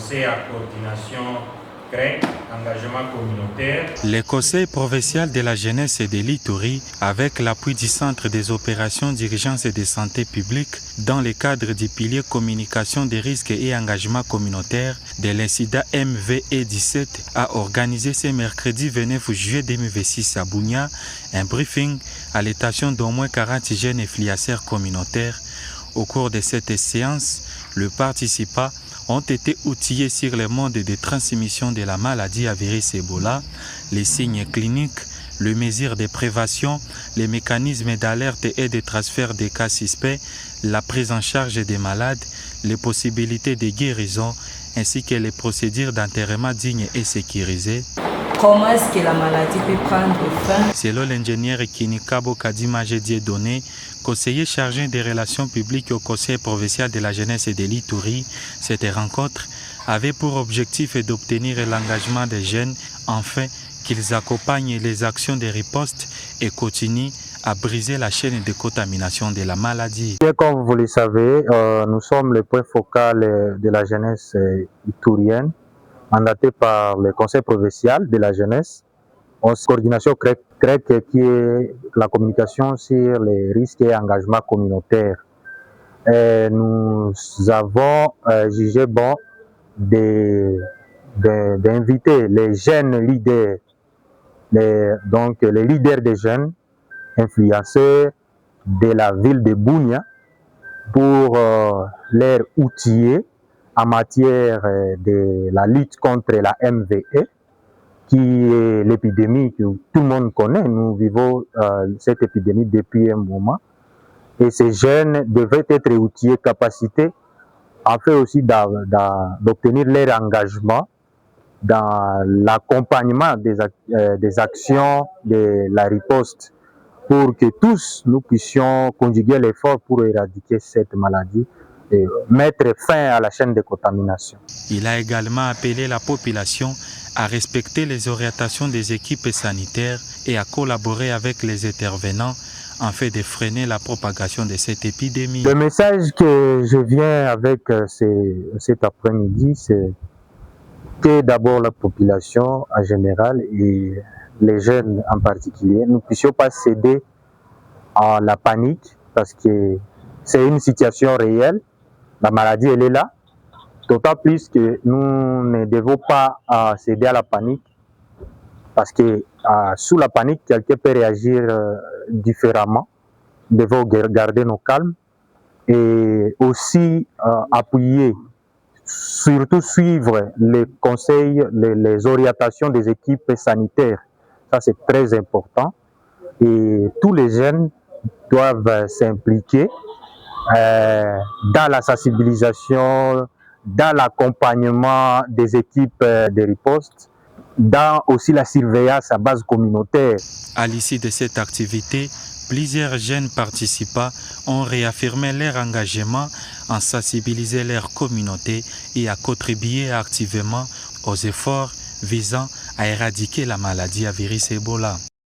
conseil à coordination CREC, engagement communautaire. Le Conseil provincial de la jeunesse et de l'Ituri, avec l'appui du Centre des opérations d'urgence et de santé publique, dans le cadre du pilier communication des risques et engagement communautaire de l'incident MVE17, a organisé ce mercredi 29 juillet 2026 à Bunia un briefing à l'étation d'au moins 40 jeunes influenceurs communautaires. Au cours de cette séance, les participants ont été outillés sur le mode de transmission de la maladie à virus Ebola, les signes cliniques, les mesures de prévention, les mécanismes d'alerte et de transfert des cas suspects, la prise en charge des malades, les possibilités de guérison, ainsi que les procédures d'enterrement dignes et sécurisées. Comment est-ce que la maladie peut prendre fin? Selon l'ingénieur Kinikabo Kadima Dieudonné, conseiller chargé des relations publiques au Conseil provincial de la jeunesse et de l'Ituri, cette rencontre avait pour objectif d'obtenir l'engagement des jeunes afin qu'ils accompagnent les actions de riposte et continuent à briser la chaîne de contamination de la maladie. Comme vous le savez, nous sommes le point focal de la jeunesse iturienne, mandaté par le Conseil provincial de la jeunesse, en coordination CREC, qui est la communication sur les risques et engagements communautaires. Et nous avons jugé bon d'inviter les jeunes leaders, les leaders des jeunes influenceurs de la ville de Bunia pour leur outiller en matière de la lutte contre la MVE, qui est l'épidémie que tout le monde connaît. Nous vivons cette épidémie depuis un moment. Et ces jeunes devraient être outillés, capacités, afin aussi d'obtenir leur engagement dans l'accompagnement des actions de la riposte, pour que tous nous puissions conjuguer l'effort pour éradiquer cette maladie et mettre fin à la chaîne de contamination. Il a également appelé la population à respecter les orientations des équipes sanitaires et à collaborer avec les intervenants afin de freiner la propagation de cette épidémie. Le message que je viens avec cet après-midi, c'est que d'abord la population en général et les jeunes en particulier, nous ne puissions pas céder à la panique, parce que c'est une situation réelle. La maladie, elle est là. D'autant plus que nous ne devons pas céder à la panique, parce que sous la panique, quelqu'un peut réagir différemment. Nous devons garder nos calmes et aussi appuyer, surtout suivre les conseils, les orientations des équipes sanitaires. Ça, c'est très important. Et tous les jeunes doivent s'impliquer dans la sensibilisation, dans l'accompagnement des équipes de riposte, dans aussi la surveillance à base communautaire. À l'issue de cette activité, plusieurs jeunes participants ont réaffirmé leur engagement à sensibiliser leur communauté et à contribuer activement aux efforts visant à éradiquer la maladie à virus Ebola.